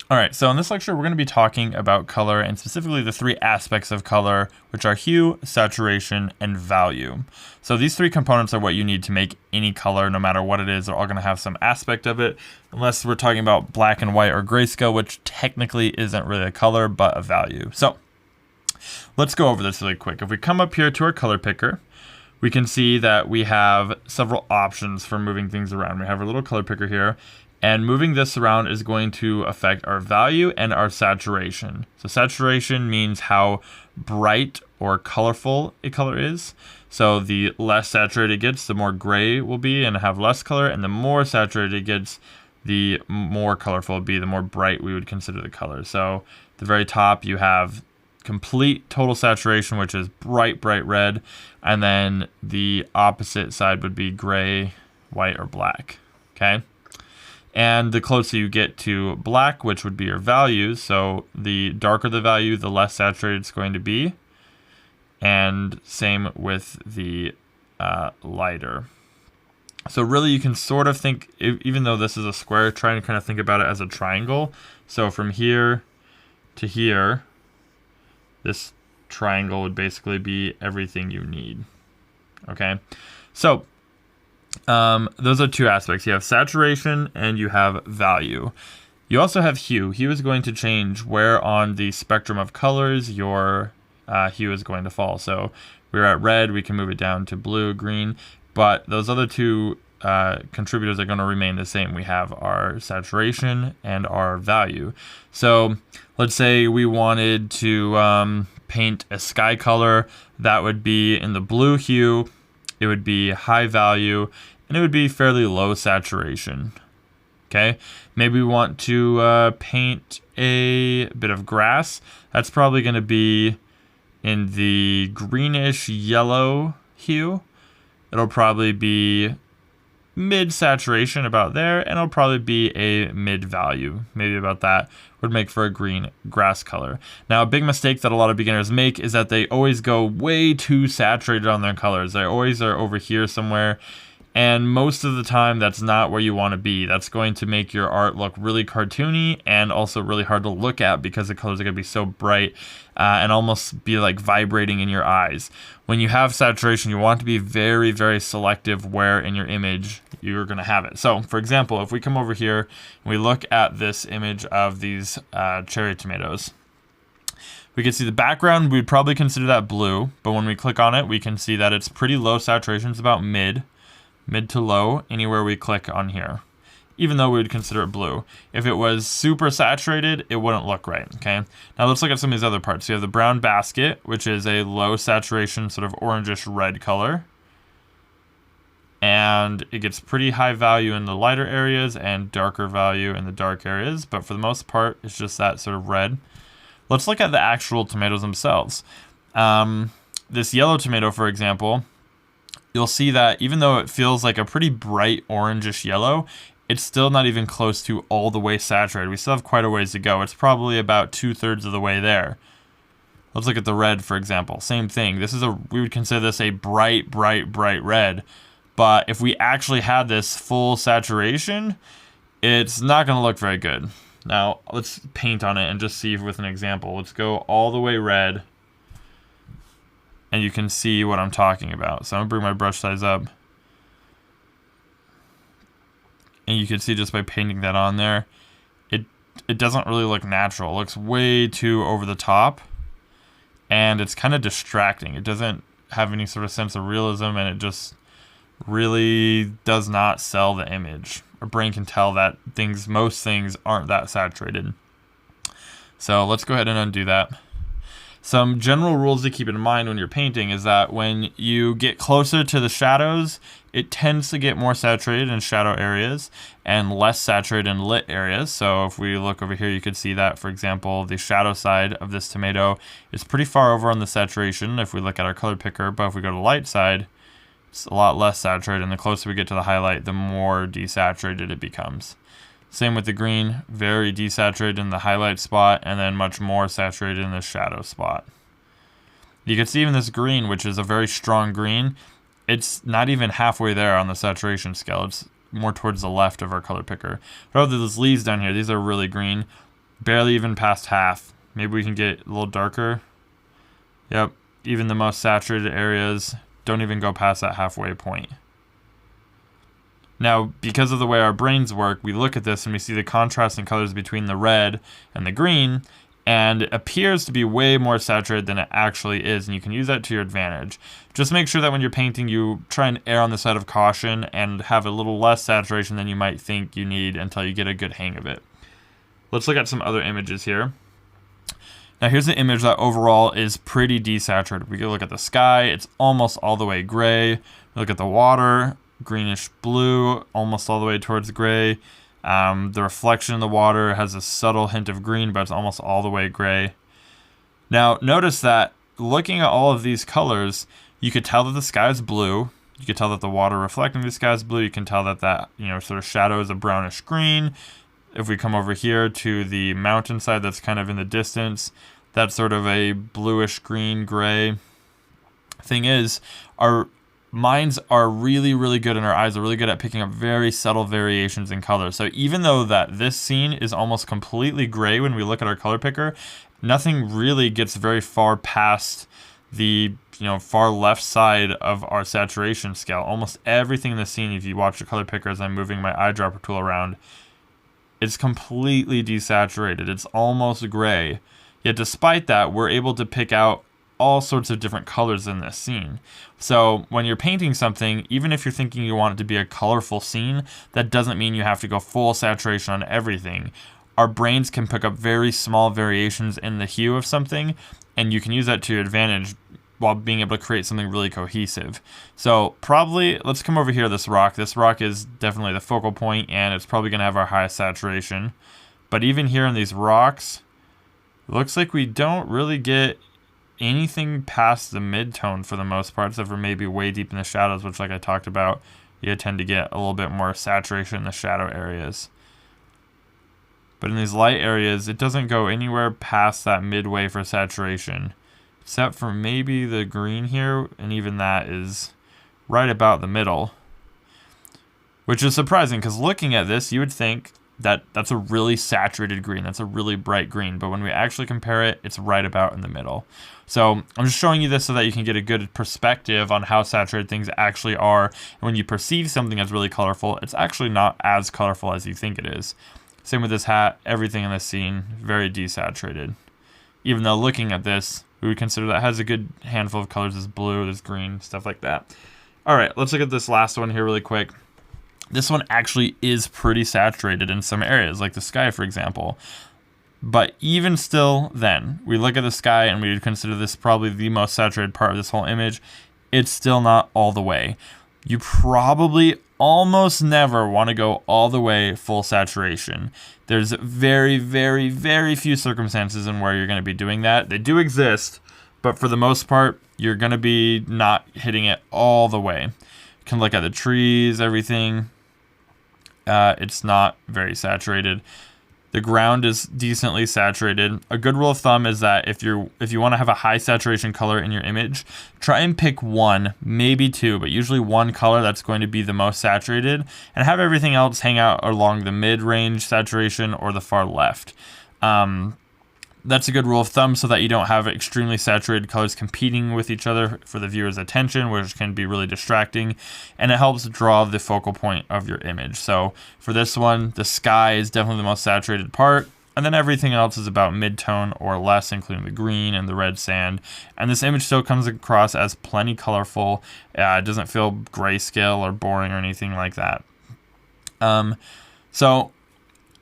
All right, so in this lecture, we're going to be talking about color and specifically the three aspects of color, which are hue, saturation, and value. So these three components are what you need to make any color, no matter what it is. They're all going to have some aspect of it, unless we're talking about black and white or grayscale, which technically isn't really a color, but a value. So let's go over this really quick. If we come up here to our color picker, we can see that we have several options for moving things around. We have our little color picker here. And moving this around is going to affect our value and our saturation. So saturation means how bright or colorful a color is. So the less saturated it gets, the more gray it will be and have less color. And the more saturated it gets, the more colorful it will be, the more bright we would consider the color. So at the very top, you have complete total saturation, which is bright, bright red. And then the opposite side would be gray, white, or black. Okay. And the closer you get to black, which would be your values, so the darker the value, the less saturated it's going to be. And same with the lighter. So really you can sort of think, even though this is a square, trying to kind of think about it as a triangle. So from here to here, this triangle would basically be everything you need. Okay, so those are two aspects. You have saturation and you have value. You also have hue. Hue is going to change where on the spectrum of colors your hue is going to fall. So we're at red, we can move it down to blue, green, but those other two contributors are going to remain the same. We have our saturation and our value. So let's say we wanted to paint a sky color that would be in the blue hue. It would be high value, and it would be fairly low saturation. Okay, maybe we want to paint a bit of grass. That's probably going to be in the greenish yellow hue. It'll probably be mid saturation about there, and it'll probably be a mid value, maybe about that would make for a green grass color. Now, a big mistake that a lot of beginners make is that they always go way too saturated on their colors. They always are over here somewhere, and most of the time that's not where you want to be. That's going to make your art look really cartoony and also really hard to look at because the colors are going to be so bright and almost be like vibrating in your eyes. When you have saturation, you want to be very, very selective where in your image you're going to have it. So, for example, if we come over here and we look at this image of these cherry tomatoes, we can see the background, we'd probably consider that blue, but when we click on it, we can see that it's pretty low saturation. It's about mid to low, anywhere we click on here, even though we would consider it blue. If it was super saturated, it wouldn't look right, okay? Now let's look at some of these other parts. You have the brown basket, which is a low saturation, sort of orangish red color. And it gets pretty high value in the lighter areas and darker value in the dark areas, but for the most part, it's just that sort of red. Let's look at the actual tomatoes themselves. This yellow tomato, for example, you'll see that even though it feels like a pretty bright orangish yellow, it's still not even close to all the way saturated. We still have quite a ways to go. It's probably about 2/3 of the way there. Let's look at the red, for example. Same thing. We would consider this a bright, bright, bright red. But if we actually had this full saturation, it's not going to look very good. Now, let's paint on it and just see with an example. Let's go all the way red. And you can see what I'm talking about. So I'm going to bring my brush size up. And you can see just by painting that on there, it doesn't really look natural. It looks way too over the top. And it's kind of distracting. It doesn't have any sort of sense of realism, and it just really does not sell the image. Our brain can tell that most things aren't that saturated. So let's go ahead and undo that. Some general rules to keep in mind when you're painting is that when you get closer to the shadows, it tends to get more saturated in shadow areas and less saturated in lit areas. So if we look over here, you could see that, for example, the shadow side of this tomato is pretty far over on the saturation if we look at our color picker, but if we go to the light side, it's a lot less saturated, and the closer we get to the highlight, the more desaturated it becomes. Same with the green, very desaturated in the highlight spot, and then much more saturated in the shadow spot. You can see even this green, which is a very strong green, it's not even halfway there on the saturation scale. It's more towards the left of our color picker. But those leaves down here, these are really green. barely even past half. Maybe we can get a little darker. Yep, even the most saturated areas don't even go past that halfway point. Now, because of the way our brains work, we look at this and we see the contrasting colors between the red and the green, and it appears to be way more saturated than it actually is, and you can use that to your advantage. Just make sure that when you're painting, you try and err on the side of caution and have a little less saturation than you might think you need until you get a good hang of it. Let's look at some other images here. Now here's an image that overall is pretty desaturated. We can look at the sky, it's almost all the way gray. We look at the water, greenish blue, almost all the way towards gray. The reflection in the water has a subtle hint of green, but it's almost all the way gray. Now notice that looking at all of these colors, you could tell that the sky is blue. You could tell that the water reflecting the sky is blue. You can tell that sort of shadow is a brownish green. If we come over here to the mountainside that's kind of in the distance, that's sort of a bluish green gray. Thing is, our minds are really, really good, and our eyes are really good at picking up very subtle variations in color. So even though that this scene is almost completely gray when we look at our color picker, nothing really gets very far past the far left side of our saturation scale. Almost everything in the scene, if you watch the color picker as I'm moving my eyedropper tool around, it's completely desaturated. It's almost gray. Yet despite that, we're able to pick out all sorts of different colors in this scene. So when you're painting something, even if you're thinking you want it to be a colorful scene, that doesn't mean you have to go full saturation on everything. Our brains can pick up very small variations in the hue of something, and you can use that to your advantage while being able to create something really cohesive. So probably, let's come over here to this rock. This rock is definitely the focal point, and it's probably going to have our highest saturation. But even here in these rocks, it looks like we don't really get anything past the mid-tone for the most part, except for maybe way deep in the shadows, which, like I talked about, you tend to get a little bit more saturation in the shadow areas. But in these light areas, it doesn't go anywhere past that midway for saturation, except for maybe the green here, and even that is right about the middle. Which is surprising, because looking at this, you would think that that's a really saturated green, that's a really bright green, but when we actually compare it, it's right about in the middle. So I'm just showing you this so that you can get a good perspective on how saturated things actually are. And when you perceive something as really colorful, it's actually not as colorful as you think it is. Same with this hat, everything in this scene, very desaturated. Even though looking at this, we would consider that has a good handful of colors. There's blue, there's green, stuff like that. All right, let's look at this last one here really quick. This one actually is pretty saturated in some areas, like the sky, for example. But even still then, we look at the sky and we would consider this probably the most saturated part of this whole image. It's still not all the way. You probably almost never want to go all the way full saturation. There's very, very, very few circumstances in where you're going to be doing that. They do exist, but for the most part, you're going to be not hitting it all the way. You can look at the trees, everything. It's not very saturated. The ground is decently saturated. A good rule of thumb is that if you want to have a high saturation color in your image, try and pick one, maybe two, but usually one color that's going to be the most saturated, and have everything else hang out along the mid-range saturation or the far left. That's a good rule of thumb so that you don't have extremely saturated colors competing with each other for the viewer's attention, which can be really distracting, and it helps draw the focal point of your image. So for this one, the sky is definitely the most saturated part, and then everything else is about mid-tone or less, including the green and the red sand. And this image still comes across as plenty colorful. It doesn't feel grayscale or boring or anything like that. So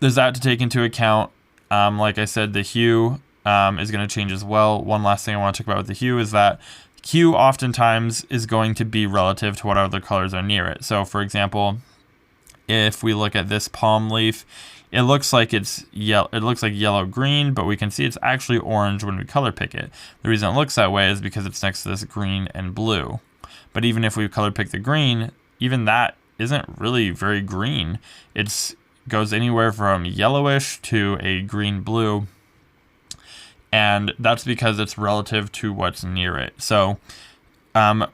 there's that to take into account. Like I said, the hue is going to change as well. One last thing I want to talk about with the hue is that hue oftentimes is going to be relative to what other colors are near it. So for example, if we look at this palm leaf, it looks like it's yellow. It looks like yellow-green, but we can see it's actually orange when we color pick it. The reason it looks that way is because it's next to this green and blue. But even if we color pick the green, even that isn't really very green. It goes anywhere from yellowish to a green-blue, and that's because it's relative to what's near it. So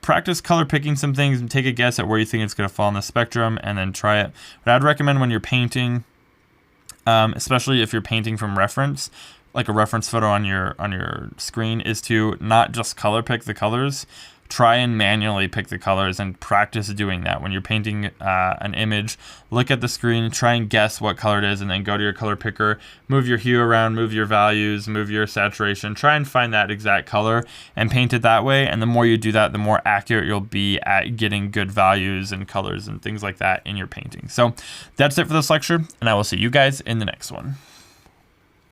practice color picking some things and take a guess at where you think it's going to fall on the spectrum, and then try it. What I'd recommend when you're painting, especially if you're painting from reference, like a reference photo on your screen, is to not just color pick the colors. Try and manually pick the colors and practice doing that. When you're painting an image, look at the screen, try and guess what color it is, and then go to your color picker, move your hue around, move your values, move your saturation, try and find that exact color and paint it that way. And the more you do that, the more accurate you'll be at getting good values and colors and things like that in your painting. So that's it for this lecture, and I will see you guys in the next one.